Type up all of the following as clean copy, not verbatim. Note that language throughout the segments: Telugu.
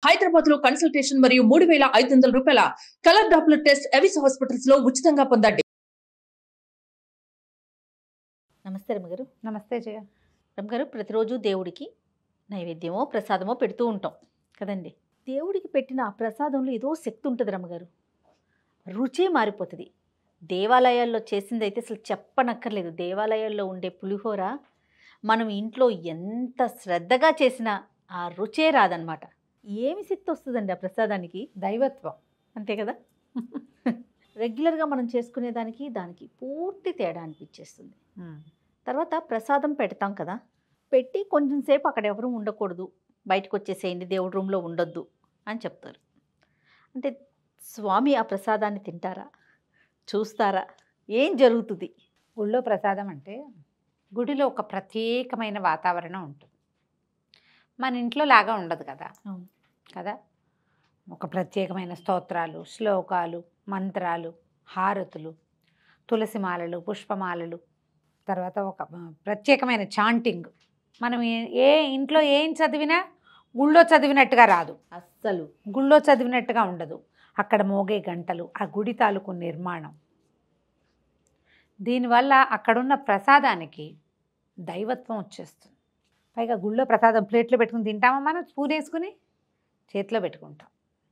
హైదరాబాద్ లో కన్సల్టేషన్ మరియు 3,500 రూపాయల colour Doppler test Avis hospitals లో ఉచితంగా పొందండి. నమస్తే రమ్మగారు. నమస్తే జయ. రమ్మగారు, ప్రతిరోజు దేవుడికి నైవేద్యమో ప్రసాదమో పెడుతూ ఉంటాం కదండి. దేవుడికి పెట్టిన ఆ ప్రసాదంలో ఏదో శక్తి ఉంటుంది రమ్మగారు, రుచే మారిపోతుంది. దేవాలయాల్లో చేసిందైతే అసలు చెప్పనక్కర్లేదు. దేవాలయాల్లో ఉండే పులిహోర మనం ఇంట్లో ఎంత శ్రద్ధగా చేసినా ఆ రుచే రాదనమాట. ఏమి శక్తి వస్తుందండి ఆ ప్రసాదానికి? దైవత్వం. అంతే కదా. రెగ్యులర్గా మనం చేసుకునే దానికి పూర్తి తేడా అనిపించేస్తుంది. తర్వాత ప్రసాదం పెడతాం కదా, పెట్టి కొంచెం సేపు అక్కడ ఎవరు ఉండకూడదు, బయటకు వచ్చేసేయండి, దేవుడి రూమ్లో ఉండొద్దు అని చెప్తారు. అంటే స్వామి ఆ ప్రసాదాన్ని తింటారా, చూస్తారా, ఏం జరుగుతుంది? గుళ్ళో ప్రసాదం అంటే గుడిలో ఒక ప్రత్యేకమైన వాతావరణం ఉంటుంది. మన ఇంట్లో లాగా ఉండదు కదా. కదా, ఒక ప్రత్యేకమైన స్తోత్రాలు, శ్లోకాలు, మంత్రాలు, హారతులు, తులసిమాలలు, పుష్పమాలలు, తర్వాత ఒక ప్రత్యేకమైన చాంటింగ్. మనం ఏ ఇంట్లో ఏం చదివినా గుళ్ళో చదివినట్టుగా రాదు. అస్సలు గుళ్ళో చదివినట్టుగా ఉండదు. అక్కడ మోగే గంటలు, ఆ గుడి తాలూకు నిర్మాణం, దీనివల్ల అక్కడున్న ప్రసాదానికి దైవత్వం వచ్చేస్తుంది. పైగా గుళ్ళో ప్రసాదం ప్లేట్లో పెట్టుకుని తింటామా, మనం స్పూన్ వేసుకుని చేతిలో పెట్టుకుంటాం.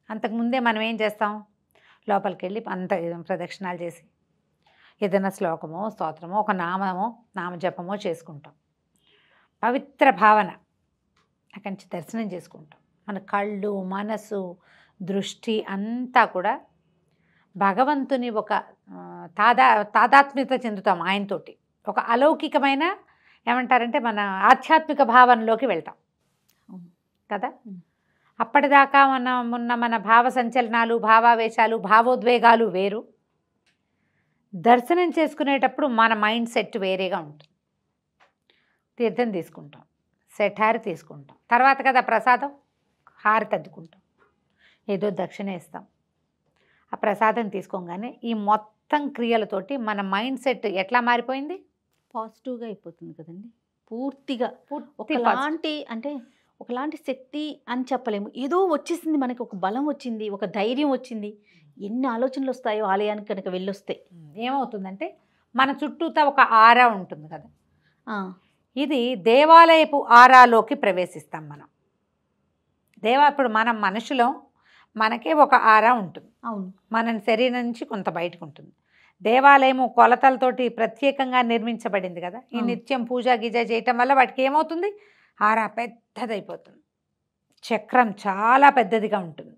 అంతకుముందే మనం ఏం చేస్తాం, లోపలికి వెళ్ళి అంత ప్రదక్షిణాలు చేసి ఏదైనా శ్లోకమో స్తోత్రమో ఒక నామజపమో చేసుకుంటాం. పవిత్ర భావన అక్కడి నుంచి దర్శనం చేసుకుంటాం. మన కళ్ళు, మనసు, దృష్టి అంతా కూడా భగవంతుని ఒక తాదాత్మ్యత చెందుతాం ఆయనతోటి. ఒక అలౌకికమైన ఏమంటారంటే మన ఆధ్యాత్మిక భావనలోకి వెళ్తాం కదా. అప్పటిదాకా మన భావ సంచలనాలు, భావావేశాలు, భావోద్వేగాలు వేరు. దర్శనం చేసుకునేటప్పుడు మన మైండ్ సెట్ వేరేగా ఉంటుంది. తీర్థం తీసుకుంటాం, సెఠారి తీసుకుంటాం, తర్వాత కదా ప్రసాదం, హారతి అద్దుకుంటాం, ఏదో దక్షిణ ఇస్తాం. ఆ ప్రసాదం తీసుకోగానే ఈ మొత్తం క్రియలతోటి మన మైండ్ సెట్ ఎట్లా మారిపోయింది, పాజిటివ్గా అయిపోతుంది కదండి. పూర్తిగా ఒకలాంటి అంటే ఒకలాంటి శక్తి అని చెప్పలేము, ఏదో వచ్చేసింది మనకి, ఒక బలం వచ్చింది, ఒక ధైర్యం వచ్చింది. ఎన్ని ఆలోచనలు వస్తాయో ఆలయానికి కనుక వెళ్ళొస్తే. ఏమవుతుందంటే మన చుట్టూతా ఒక ఆరా ఉంటుంది కదా, ఇది దేవాలయపు ఆరాలోకి ప్రవేశిస్తాం మనం. ఇప్పుడు మనం మనుషులం, మనకే ఒక ఆరా ఉంటుంది. అవును, మన శరీరం నుంచి కొంత బయటకు ఉంటుంది. దేవాలయము కొలతలతోటి ప్రత్యేకంగా నిర్మించబడింది కదా. ఈ నిత్యం పూజ గీజ చేయటం వల్ల వాటికి ఏమవుతుంది, ఆరా పెద్దదైపోతుంది, చక్రం చాలా పెద్దదిగా ఉంటుంది.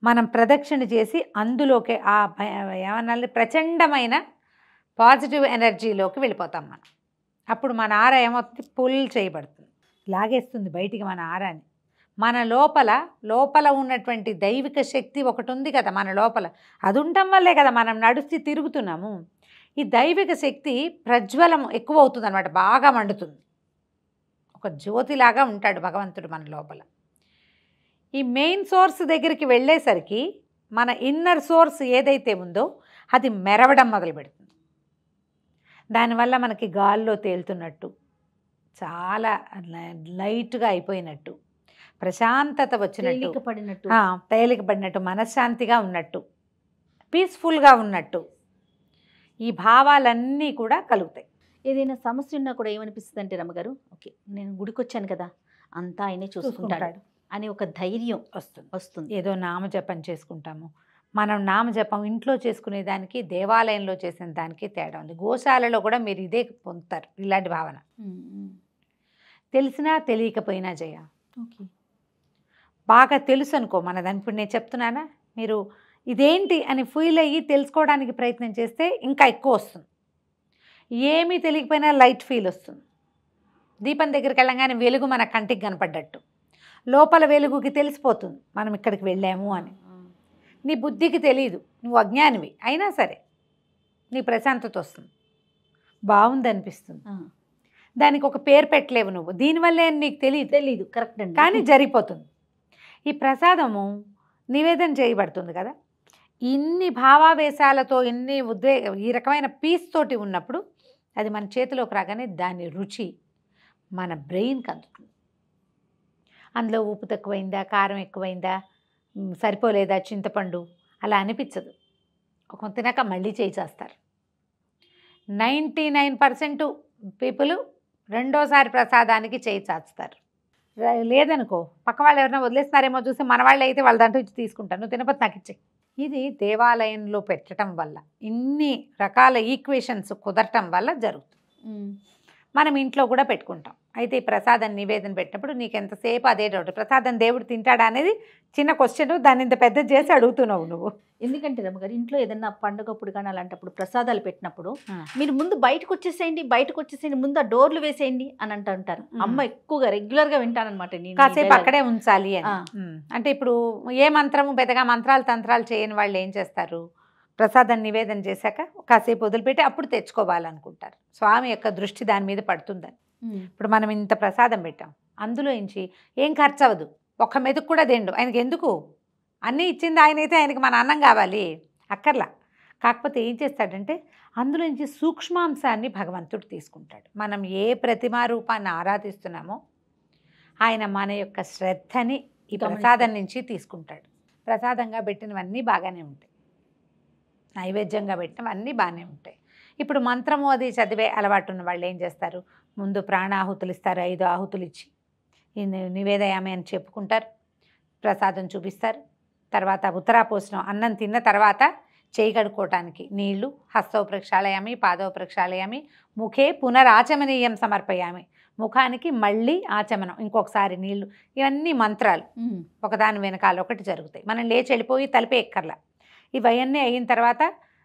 మనం ప్రదక్షిణ చేసి అందులోకి ఆ ఏమన్నా ప్రచండమైన పాజిటివ్ ఎనర్జీలోకి వెళ్ళిపోతాం మనం. అప్పుడు మన ఆర ఏమవుతుంది, పుల్ చేయబడుతుంది, లాగేస్తుంది బయటికి మన ఆరాని. మన లోపల ఉన్నటువంటి దైవిక శక్తి ఒకటి ఉంది కదా మన లోపల, అది ఉండటం వల్లే కదా మనం నడుస్తూ తిరుగుతున్నాము. ఈ దైవిక శక్తి ప్రజ్వలం ఎక్కువ అవుతుంది అనమాట, బాగా మండుతుంది. ఒక జ్యోతిలాగా ఉంటాడు భగవంతుడు మన లోపల. ఈ మెయిన్ సోర్స్ దగ్గరికి వెళ్ళేసరికి మన ఇన్నర్ సోర్స్ ఏదైతే ఉందో అది మెరవడం మొదలు పెడుతుంది. దానివల్ల మనకి గాల్లో తేలుతున్నట్టు, చాలా లైట్గా అయిపోయినట్టు, ప్రశాంతత వచ్చినట్టు, తేలికపడినట్టు, మనశ్శాంతిగా ఉన్నట్టు, పీస్ఫుల్గా ఉన్నట్టు, ఈ భావాలన్నీ కూడా కలుగుతాయి. ఏదైనా సమస్య ఉన్నా కూడా ఏమనిపిస్తుంది అంటే రమ్మగారు, ఓకే నేను గుడికి వచ్చాను కదా, అంతా ఆయనే చూసుకుంటాడు అని ఒక ధైర్యం వస్తుంది. ఏదో నామజపం చేసుకుంటాము. మనం నామజపం ఇంట్లో చేసుకునే దానికి దేవాలయంలో చేసిన దానికి తేడా ఉంది. గోశాలలో కూడా మీరు ఇదే పొందుతారు, ఇలాంటి భావన. తెలిసినా తెలియకపోయినా జయ, ఓకే బాగా తెలుసు అనుకో మన దాని. ఇప్పుడు నేను చెప్తున్నానా, మీరు ఇదేంటి అని ఫీల్ అయ్యి తెలుసుకోవడానికి ప్రయత్నం చేస్తే ఇంకా ఎక్కువ వస్తుంది. ఏమీ తెలియకపోయినా లైట్ ఫీల్ వస్తుంది. దీపం దగ్గరికి వెళ్ళగానే వెలుగు మన కంటికి కనపడ్డట్టు, లోపల వెలుగుకి తెలిసిపోతుంది మనం ఇక్కడికి వెళ్ళాము అని. నీ బుద్ధికి తెలియదు, నువ్వు అజ్ఞానివి అయినా సరే నీ ప్రశాంతత వస్తుంది, బాగుంది అనిపిస్తుంది. దానికి ఒక పేరు పెట్టలేవు నువ్వు, దీనివల్లే నీకు తెలియదు కరెక్ట్ అండి, కానీ జరిగిపోతుంది. ఈ ప్రసాదము నివేదన చేయబడుతుంది కదా, ఇన్ని భావావేశాలతో, ఇన్ని ఈ రకమైన పీస్ తోటి ఉన్నప్పుడు అది మన చేతిలోకి రాగానే దాని రుచి మన బ్రెయిన్కి అందుతుంది. అందులో ఉప్పు తక్కువైందా, కారం ఎక్కువైందా, సరిపోలేదా చింతపండు, అలా అనిపించదు. ఒక తినక మళ్ళీ చేస్తారు. 99% పీపుల్ రెండోసారి ప్రసాదానికి చేయి చాచుతారు. లేదనుకో పక్క వాళ్ళు ఎవరైనా వదిలేస్తారేమో చూసి మన వాళ్ళు అయితే వాళ్ళ దాంట్లో ఇచ్చి తీసుకుంటారు, నువ్వు తినకపోతే నాకు ఇచ్చేయి. ఇది దేవాలయంలో పెట్టడం వల్ల ఇన్ని రకాల ఈక్వేషన్స్ కుదరటం వల్ల జరుగుతుంది. మనం ఇంట్లో కూడా పెట్టుకుంటాం. అయితే ఈ ప్రసాదం నివేదన పెట్టినప్పుడు నీకు ఎంతసేపు అదే డౌట్, ప్రసాదం దేవుడు తింటాడా అనేది చిన్న క్వశ్చన్, దాన్ని ఇంత పెద్ద చేసి అడుగుతున్నావు నువ్వు. ఎందుకంటే రమ్మగారు ఇంట్లో ఏదన్నా పండుగప్పుడు కానీ అలాంటప్పుడు ప్రసాదాలు పెట్టినప్పుడు మీరు ముందు బయటకు వచ్చేసేయండి, ముందు ఆ డోర్లు వేసేయండి అని అంటారు. అమ్మ ఎక్కువగా రెగ్యులర్గా వింటానమాట. కాసేపు అక్కడే ఉంచాలి అని. అంటే ఇప్పుడు ఏ మంత్రము పెద్దగా మంత్రాలు తంత్రాలు చేయని వాళ్ళు ఏం చేస్తారు, ప్రసాదం నివేదన చేశాక కాసేపు వదిలిపెట్టి అప్పుడు తెచ్చుకోవాలనుకుంటారు. స్వామి యొక్క దృష్టి దాని మీద పడుతుందని. ఇప్పుడు మనం ఇంత ప్రసాదం పెట్టాం, అందులో నుంచి ఏం ఖర్చు అవ్వదు, ఒక్క మెతుకు కూడా తిండు. ఆయనకి ఎందుకు, అన్నీ ఇచ్చింది ఆయన అయితే ఆయనకి మన అన్నం కావాలి, అక్కర్లా. కాకపోతే ఏం చేస్తాడంటే అందులో నుంచి సూక్ష్మాంశాన్ని భగవంతుడు తీసుకుంటాడు. మనం ఏ ప్రతిమా రూపాన్ని ఆరాధిస్తున్నామో ఆయన మన యొక్క శ్రద్ధని ఈ ప్రసాదం నుంచి తీసుకుంటాడు. ప్రసాదంగా పెట్టినవన్నీ బాగానే ఉంటాయి, నైవేద్యంగా పెట్టినవన్నీ బాగానే ఉంటాయి. ఇప్పుడు మంత్రము అది చదివే అలవాటు ఉన్న వాళ్ళు ఏం చేస్తారు, ముందు ప్రాణాహుతులు ఇస్తారు, 5 ఆహుతులు ఇచ్చి నివేదయామి అని చెప్పుకుంటారు, ప్రసాదం చూపిస్తారు. తర్వాత ఉత్తరాపోసనం అన్నం తిన్న తర్వాత చేయి కడుక్కోవటానికి నీళ్లు, హస్తౌ ప్రక్షాళయామి, పాదౌ ప్రక్షాళయామి, ముఖే పునరాచమనీయం సమర్పయామి, ముఖానికి మళ్ళీ ఆచమనం, ఇంకొకసారి నీళ్లు. ఇవన్నీ మంత్రాలు ఒకదాని వెనకాల ఒకటి జరుగుతాయి. మనం లేచి వెళ్ళిపోయి తలిపే ఎక్కర్లా. ఇవన్నీ అయిన తర్వాత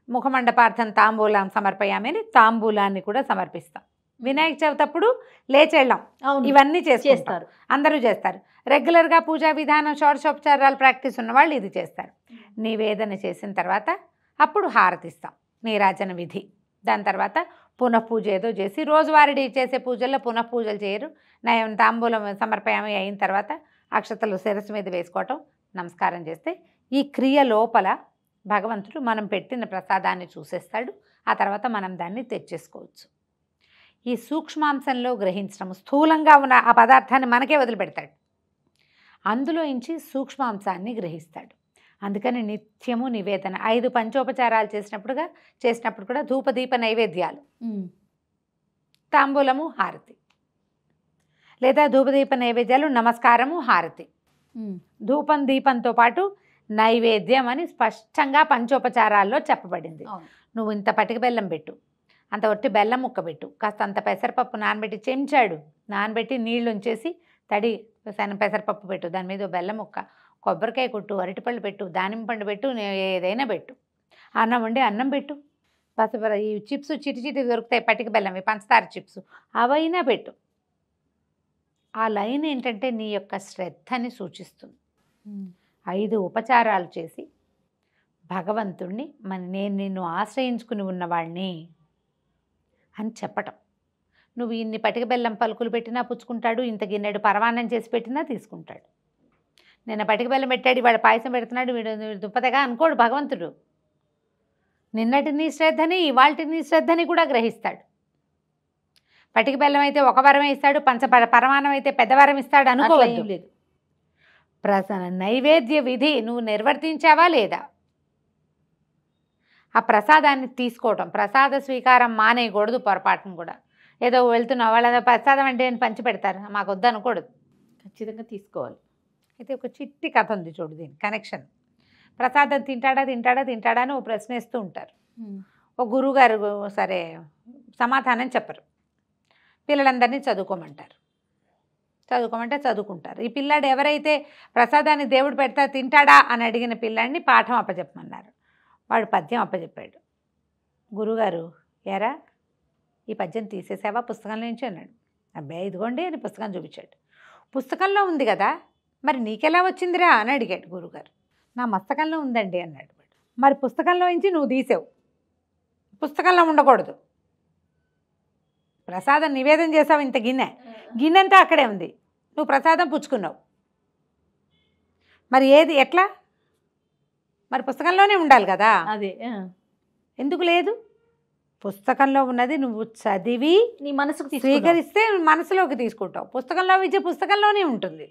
ముఖమండపార్థం తాంబూలం సమర్పయామి అని తాంబూలాన్ని కూడా సమర్పిస్తాం. వినాయక చవితి అప్పుడు లేచెళ్ళాం, ఇవన్నీ చేస్తారు, అందరూ చేస్తారు. రెగ్యులర్గా పూజా విధానం షోడశోపచారాలు ప్రాక్టీస్ ఉన్న వాళ్ళు ఇది చేస్తారు. నివేదన చేసిన తర్వాత అప్పుడు హారతిస్తాం, నీరాజన విధి. దాని తర్వాత పునఃపూజ ఏదో చేసి, రోజువారీ చేసే పూజల్లో పునఃపూజలు చేయరు. నయం తాంబూలం సమర్పయామి అయిన తర్వాత అక్షతలు శిరస్సు మీద వేసుకోవటం, నమస్కారం చేస్తే ఈ క్రియ లోపల భగవంతుడు మనం పెట్టిన ప్రసాదాన్ని చూసేస్తాడు. ఆ తర్వాత మనం దాన్ని తెచ్చేసుకోవచ్చు. ఈ సూక్ష్మాంశంలో గ్రహించడం, స్థూలంగా ఉన్న ఆ పదార్థాన్ని మనకే వదిలిపెడతాడు, అందులో నుంచి సూక్ష్మాంశాన్ని గ్రహిస్తాడు. అందుకని నిత్యము నివేదన. 5 పంచోపచారాలు చేసినప్పుడు కూడా ధూపదీప నైవేద్యాలు, తాంబూలము, హారతి, లేదా ధూపదీప నైవేద్యాలు, నమస్కారము, హారతి, ధూపం దీపంతో పాటు నైవేద్యం అని స్పష్టంగా పంచోపచారాల్లో చెప్పబడింది. నువ్వు ఇంత పటిక బెల్లం పెట్టు, అంత ఒట్టి బెల్లం ముక్క పెట్టు, కాస్త అంత పెసరపప్పు నానబెట్టి చెంచాడు నానబెట్టి నీళ్ళు ఉంచేసి తడి పెసరపప్పు పెట్టు, దాని మీద బెల్లం ముక్క, కొబ్బరికాయ కొట్టు, అరటిపళ్ళు పెట్టు, దానిమ్మ పండు పెట్టు, ఏదైనా పెట్టు, అన్నం వండి అన్నం పెట్టు, ఈ చిప్స్ చిటి దొరుకుతాయి పటిక బెల్లం, పంచదార చిప్స్, అవైనా పెట్టు. ఆ లైన్ ఏంటంటే నీ యొక్క శ్రద్ధని సూచిస్తుంది. 5 ఉపచారాలు చేసి భగవంతుణ్ణి నేను నిన్ను ఆశ్రయించుకుని ఉన్నవాడిని అని చెప్పటం. నువ్వు ఇన్ని పటిక బెల్లం పలుకులు పెట్టినా పుచ్చుకుంటాడు, ఇంత గిన్నెడు పరమాన్నం చేసి పెట్టినా తీసుకుంటాడు. నిన్న పటిక బెల్లం పెట్టాడు, వాడు పాయసం పెడుతున్నాడు, వీడు దుప్పతగా అనుకోడు భగవంతుడు. నిన్నటి నీ శ్రద్ధని ఇవాల్టి నీ శ్రద్ధని కూడా గ్రహిస్తాడు. పటిక బెల్లం అయితే ఒక వరం ఇస్తాడు, పరమాన్నం అయితే పెద్ద వరం ఇస్తాడు అనుకోవద్దు. లేదు, నైవేద్య విధి నువ్వు నిర్వర్తించావా లేదా, ఆ ప్రసాదాన్ని తీసుకోవటం. ప్రసాద స్వీకారం మానేయకూడదు పొరపాటును కూడా. ఏదో వెళ్తున్నావు వాళ్ళ ప్రసాదం అంటే పంచి పెడతారు, మాకు వద్దు అనకూడదు, ఖచ్చితంగా తీసుకోవాలి. అయితే ఒక చిట్టి కథ ఉంది చూడు, దీని కనెక్షన్. ప్రసాదం తింటాడా అని ఓ ప్రశ్నిస్తూ ఉంటారు. ఓ గురువుగారు సరే సమాధానం చెప్పరు, పిల్లలందరినీ చదువుకోమంటారు. చదువుకుంటారు. ఈ పిల్లాడు ఎవరైతే ప్రసాదాన్ని దేవుడు పెడతా తింటాడా అని అడిగిన పిల్లాడిని పాఠం అప్పచెప్పమన్నారు. వాడు పద్యం అప్పచెప్పాడు. గురుగారు, ఎరా ఈ పద్యం తీసేసావా పుస్తకంలో నుంచి అన్నాడు. అబ్బాయి ఇదిగోండి అని పుస్తకం చూపించాడు. పుస్తకంలో ఉంది కదా, మరి నీకెలా వచ్చిందిరా అని అడిగాడు గురుగారు. నా మస్తకంలో ఉందండి అన్నాడు. మరి పుస్తకంలో నుంచి నువ్వు తీసావు, పుస్తకంలో ఉండకూడదు. ప్రసాదం నివేదన చేసావు, ఇంత గిన్నెంతా అక్కడే ఉంది, నువ్వు ప్రసాదం పుచ్చుకున్నావు. మరి ఏది ఎట్లా, మరి పుస్తకంలోనే ఉండాలి కదా. అదే ఎందుకు లేదు, పుస్తకంలో ఉన్నది నువ్వు చదివి నీ మనసుకు స్వీకరిస్తే మనసులోకి తీసుకుంటావు. పుస్తకంలో విద్య పుస్తకంలోనే ఉంటుంది.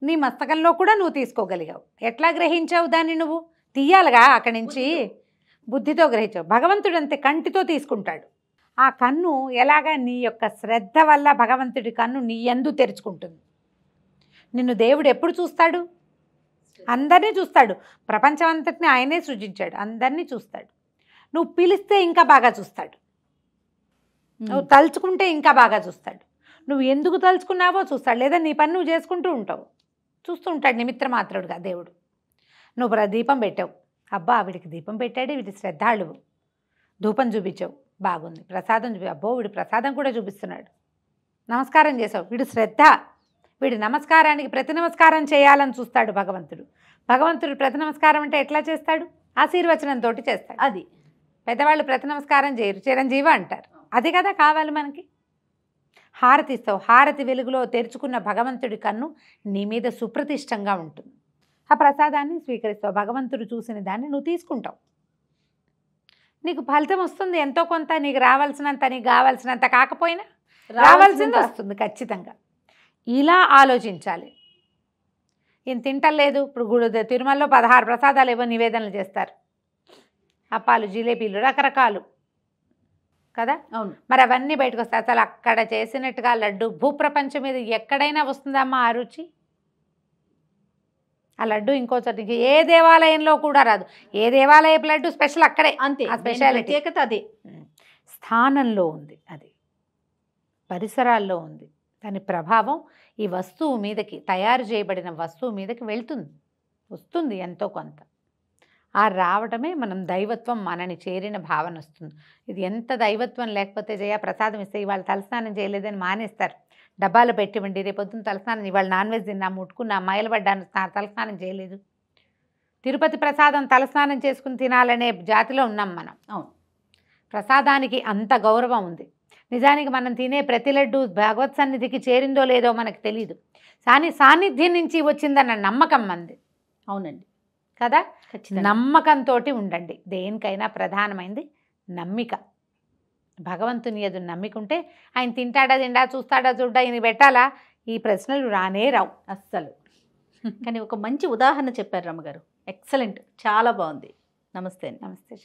నీ మస్తకంలో కూడా నువ్వు తీసుకోగలిగావు. ఎట్లా గ్రహించావు దాన్ని? నువ్వు తీయాలిగా అక్కడి నుంచి, బుద్ధితో గ్రహించావు. భగవంతుడు అంతే, కంటితో తీసుకుంటాడు. ఆ కన్ను ఎలాగా నీ యొక్క శ్రద్ధ వల్ల భగవంతుడి కన్ను నీ యందు తెరుచుకుంటుంది. నిన్ను దేవుడు ఎప్పుడు చూస్తాడు? అందరినీ చూస్తాడు. ప్రపంచం అంతటిని ఆయనే సృజించాడు, అందరినీ చూస్తాడు. నువ్వు పిలిస్తే ఇంకా బాగా చూస్తాడు, నువ్వు తలుచుకుంటే ఇంకా బాగా చూస్తాడు. నువ్వు ఎందుకు తలుచుకున్నావో చూస్తాడు, లేదా నీ పని నువ్వు చేసుకుంటూ ఉంటావు, చూస్తూ ఉంటాడు నిమిత్త మాత్రుడుగా దేవుడు. నువ్వు దీపం పెట్టావు, అబ్బా వీడికి దీపం పెట్టాడు, వీడి శ్రద్ధాళువు. ధూపం చూపించావు, బాగుంది. ప్రసాదం అబ్బో వీడి ప్రసాదం కూడా చూపిస్తున్నాడు. నమస్కారం చేసావు, వీడు శ్రద్ధ. వీడి నమస్కారానికి ప్రతి నమస్కారం చేయాలని చూస్తాడు భగవంతుడు. భగవంతుడు ప్రతి నమస్కారం అంటే ఎట్లా చేస్తాడు? ఆశీర్వచనంతో చేస్తాడు. అది పెద్దవాళ్ళు ప్రతి నమస్కారం చేయరు, చిరంజీవి అంటారు. అది కదా కావాలి మనకి. హారతి ఇస్తావు, హారతి వెలుగులో తెరుచుకున్న భగవంతుడి కన్ను నీ మీద సుప్రతిష్టంగా ఉంటుంది. ఆ ప్రసాదాన్ని స్వీకరిస్తావు, భగవంతుడు చూసిన దాన్ని నువ్వు తీసుకుంటావు. నీకు ఫలితం వస్తుంది ఎంతో కొంత, నీకు రావాల్సినంత, నీకు కావాల్సినంత కాకపోయినా రావాల్సింది వస్తుంది ఖచ్చితంగా. ఇలా ఆలోచించాలి. ఈయన తింటలేదు, ఇప్పుడు తిరుమలలో 16 ప్రసాదాలు ఏవో నివేదనలు చేస్తారు, అప్పాలు, జిలేబీలు, రకరకాలు కదా. అవును. మరి అవన్నీ బయటకు వస్తాయి. అసలు అక్కడ చేసినట్టుగా లడ్డు భూప్రపంచం మీద ఎక్కడైనా వస్తుందమ్మా ఆ రుచి? ఆ లడ్డు ఇంకో చోట ఏ దేవాలయంలో కూడా రాదు. ఏ దేవాలయపు లడ్డు స్పెషల్ అక్కడే, అంతే. ఆ స్పెషాలిటీ ప్రత్యేకత అదే. స్థానంలో ఉంది, అది పరిసరాల్లో ఉంది. దాని ప్రభావం ఈ వస్తువు మీదకి, తయారు చేయబడిన వస్తువు మీదకి వెళ్తుంది, వస్తుంది ఎంతో కొంత. ఆ రావటమే మనం దైవత్వం మనని చేరిన భావన వస్తుంది. ఇది ఎంత దైవత్వం లేకపోతే ప్రసాదం ఇస్తే ఇవాళ తలస్నానం చేయలేదని మానేస్తారు, డబ్బాలో పెట్టివ్వండి, రేపొద్దున తలస్నానం, ఇవాళ నాన్ వెజ్ తిన్నా, ముట్టుకున్నా, మైలు పడ్డాను, తలస్నానం చేయలేదు. తిరుపతి ప్రసాదం తలస్నానం చేసుకుని తినాలనే జాతిలో ఉన్నాం మనం. అవును. ప్రసాదానికి అంత గౌరవం ఉంది. నిజానికి మనం తినే ప్రతి లడ్డు భగవత్ సన్నిధికి చేరిందో లేదో మనకు తెలియదు, కానీ సాన్నిధ్యం నుంచి వచ్చిందన్న నమ్మకం మంది. అవునండి కదా. ఖచ్చితంగా నమ్మకంతో ఉండండి. దేనికైనా ప్రధానమైంది నమ్మిక. భగవంతుని ఎదు నమ్మికుంటే ఆయన తింటాడా, తిండా, చూస్తాడా, చూడ్డా, ఈయన పెట్టాలా, ఈ ప్రశ్నలు రానే రావు అస్సలు. కానీ ఒక మంచి ఉదాహరణ చెప్పారు రమ్మగారు. ఎక్సలెంట్, చాలా బాగుంది. నమస్తే అండి. నమస్తే.